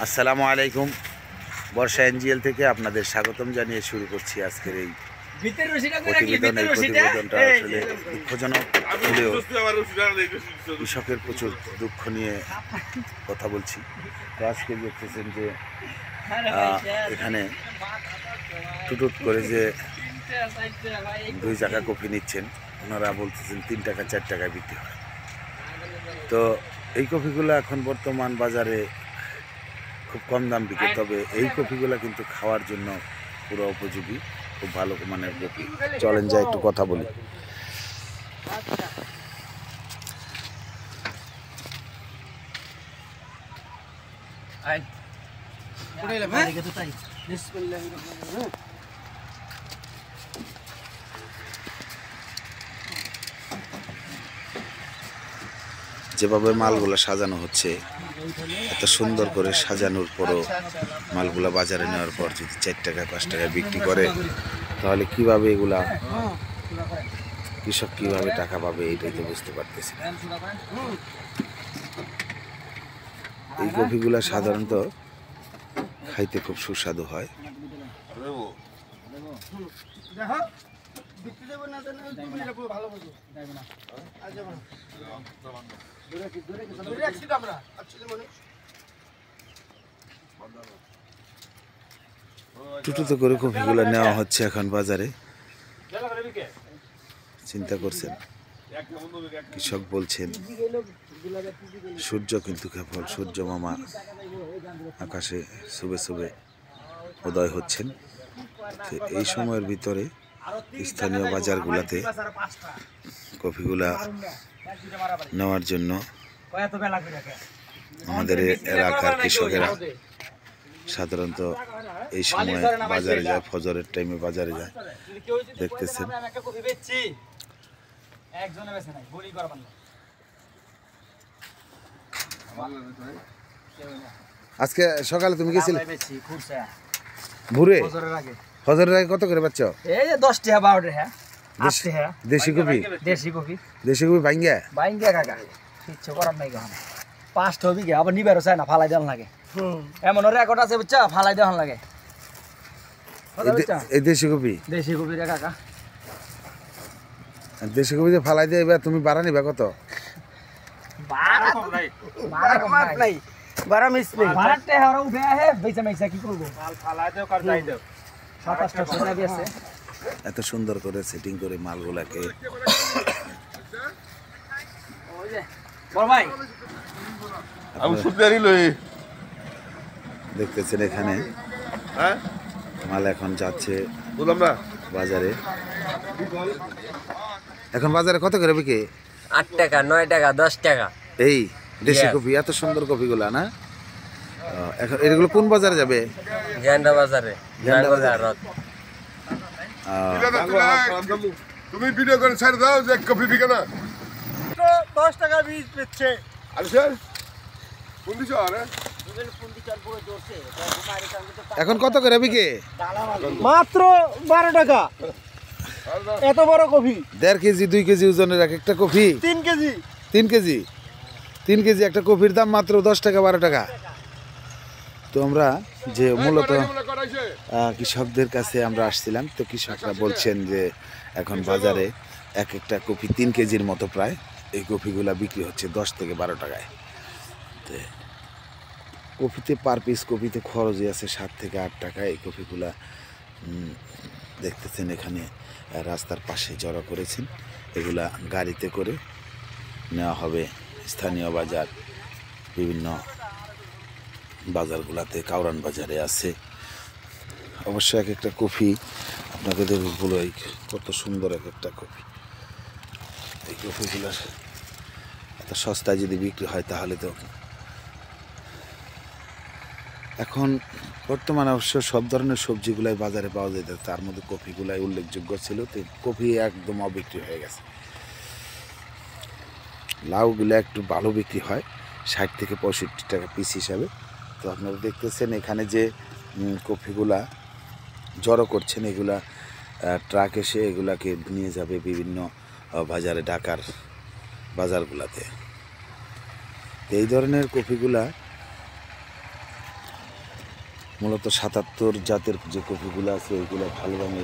আসসালামু আলাইকুম। বর্ষা এনজিএল থেকে আপনাদের স্বাগতম জানিয়ে শুরু করছি আজকের এই প্রতিবেদন। এই প্রতিবেদনটা আসলে দুঃখজনক হলেও কৃষকের প্রচুর দুঃখ নিয়ে কথা বলছি। তো আজকে দেখতেছেন যে এখানে টুটুট করে যে 2 টাকা কফি নিচ্ছেন, ওনারা বলতেছেন 3 টাকা 4 টাকায় বিক্রি হয়। তো এই কফিগুলো এখন বর্তমান বাজারে খুব কম দাম বিক্রি, তবে এই কফিগুলো কিন্তু খাওয়ার জন্য পুরো উপযোগী, খুব ভালো মানের কফি। চলেন যাই একটু কথা বলি। যেভাবে মালগুলো সাজানো হচ্ছে, এত সুন্দর করে সাজানোর পরও মালগুলা বাজারে নেওয়ার পর যদি 4 টাকায় 5 টাকায় বিক্রি করে, তাহলে কিভাবে এগুলা কৃষক কিভাবে টাকা পাবে, এটাই তো বুঝতে পারতেছি না। এই কফিগুলা সাধারণত খাইতে খুব সুস্বাদু হয়। টুটুতে করে কফিগুলো নেওয়া হচ্ছে এখন বাজারে। চিন্তা করছেন, কৃষক বলছেন সূর্য কিন্তু কেবল সূর্য মামা আকাশে শুভে শুভে উদয় হচ্ছেন। এই সময়ের ভিতরে স্থানীয় বাজারগুলোতে কফিগুলা নেওয়ার জন্য আমাদের এলাকার কৃষকেরা সাধারণত এই সময় বাজারে যায়, ফজরের টাইমে বাজারে যায়। দেখতেছেন আজকে সকালে তুমি গেছিলে ভোরে? ফজরের আগে কত করে পাচ্ছ? এই যে 10 টাকা 12 টাকা। দেশি কফি? দেশি কফি বাইঙ্গা কাকা কিচ্ছু করার নাই কখন 5 টাকা বিঘা, আবার নিবারও চায় না, ফালাই দেওয়ান লাগে। এমন রেকর্ড আছে বুঝছা, ফালাই দেওয়ান লাগে। এই দেশি কফি রে কাকা, দেশি কফিতে ফালাই দিয়ে এবার তুমি বাড়া নিবা কত? এত সুন্দর করে সেটিং করে মালগুলাকে দেখতেছেন। এখানে মাল এখন যাচ্ছে বাজারে। এখন বাজারে কত করে বিকে? 8 টাকা 9 টাকা 10 টাকা। এই দেশি কফি, এত সুন্দর কফিগুলা না? এখন এগুলো কোন বাজারে যাবে? গেন্ডা বাজারে। তুমি ভিডিও করে ছেড়ে দাও যে কফি বিকে না। 10 টাকা বীজ বেচছে। আরে স্যার কোন দিছো? আরে এখন কত করে বিকে? মাত্র 12 টাকা। এত বড় কফি 1.5 কেজি 2 কেজি ওজনের এক একটা কফি। 3 কেজি 3 কেজি একটা কফির দাম মাত্র 10 টাকা 12 টাকা। তো আমরা যে মূলত কৃষকদের কাছে আমরা আসছিলাম, তো কৃষকরা বলছেন যে এখন বাজারে এক একটা কফি 3 কেজির মতো প্রায়, এই কফিগুলা বিক্রি হচ্ছে 10 থেকে 12 টাকায়। তো কফিতে পার পিস কফিতে খরচই আছে 7 থেকে 8 টাকা। এই কফিগুলা দেখতেছেন এখানে রাস্তার পাশে জড়ো করেছেন। এগুলা গাড়িতে করে নেওয়া হবে স্থানীয় বাজার, বিভিন্ন বাজারগুলাতে। কাউরান বাজারে আছে অবশ্য এক একটা কফি আপনাকে দেখে বলো কত সুন্দর এক একটা কফি। এই কফিগুলো এত সস্তায় যদি বিক্রি হয় তাহলে তো এখন বর্তমানে অবশ্য সব ধরনের সবজিগুলাই বাজারে পাওয়া যেত, তার মধ্যে কফিগুলাই উল্লেখযোগ্য ছিল। তো কফি একদম অবিক্রি হয়ে গেছে। লাউগুলো একটু ভালো বিক্রি হয়, 60 থেকে 65 টাকা পিস হিসাবে। তো আপনারা দেখতেছেন এখানে যে কফিগুলা জড়ো করছেন, এগুলা ট্রাক এসে এগুলাকে নিয়ে যাবে বিভিন্ন বাজারে, ঢাকার বাজারগুলাতে। এই ধরনের কফিগুলা মূলত ৭৭ জাতের যে কপিগুলো আছে ওইগুলো ভালো দামে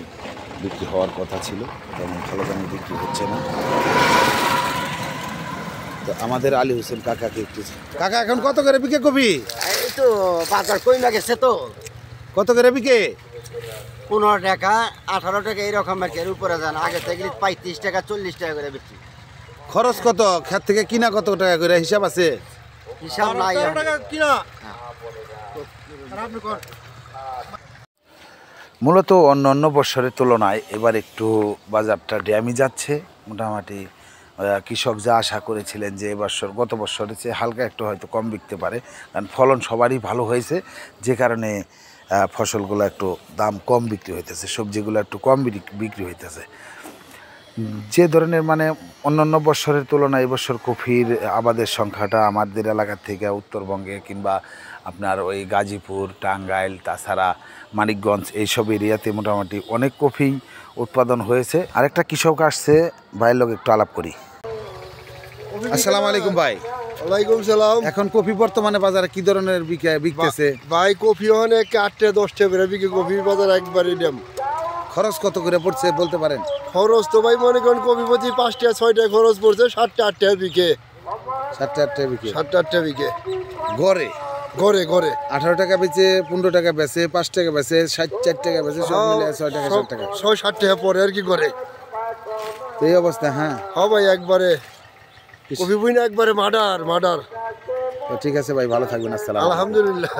বিক্রি হওয়ার কথা ছিল, তেমন ভালো দামে বিক্রি হচ্ছে না। তো আমাদের আলী হোসেন কাকাকে একটু, কাকা এখন কত করে বিকে কপি? এই তো বাজার কমে গেছে তো, কত করে বিকে? 15 টাকা 18 টাকা এইরকম আর কি, এর উপরে যান। আগে থেকে 35 টাকা 40 টাকা করে বিক্রি। খরচ কত? ক্ষেত থেকে কিনা কত টাকা করে হিসাব আছে? হিসাব নাই। মূলত অন্য অন্য বছরের তুলনায় এবার একটু বাজারটা ড্যামি যাচ্ছে। মোটামুটি কৃষক যা আশা করেছিলেন যে এবছর গত বছরের চেয়ে হালকা একটু হয়তো কম বিকতে পারে, কারণ ফলন সবারই ভালো হয়েছে, যে কারণে ফসলগুলো একটু দাম কম বিক্রি হইতেছে, সবজিগুলো একটু কম বিক্রি হইতেছে। যে ধরনের মানে অন্যান্য বছরের তুলনায় এবছর কফির আবাদের সংখ্যাটা আমাদের এলাকার থেকে উত্তরবঙ্গে কিংবা আপনার ওই গাজীপুর, টাঙ্গাইল, তাছাড়া মানিকগঞ্জ এইসব এরিয়াতে মোটামুটি অনেক কফি উৎপাদন হয়েছে। আরেকটা কৃষক আসছে, ভাইয়ের লোক একটু আলাপ করি। আসসালামু আলাইকুম ভাই। ওয়ালাইকুম সালাম। এখন কফি বর্তমানে বাজারে কি ধরনের বিকতেছে? ভাই কফি অনেক 8-10 করে বিকে, কফি বাজার একবারই দাম। খরচ কত করে পড়ছে বলতে পারেন? খরচ তো ভাই মনে করেন কফি প্রতি 5-6 খরচ পড়ছে, 7-8 বিকে। 7-8 বিকে? 7-8 বিকে গড়ে ঘরে ঘরে 18 টাকা বেচে, 15 টাকা বেচে, 5 টাকা বেচে, 4 টাকা বেচে, সব মিলে 6 টাকা 7 টাকা 6-7 টাকা পরে আর কি করে। তো এই অবস্থা। হ্যাঁ ভাই একবারে কফি বুঝি না, একবারে মার্ডার। তো ঠিক আছে ভাই, ভালো থাকবেন। আসসালাম। আলহামদুলিল্লাহ।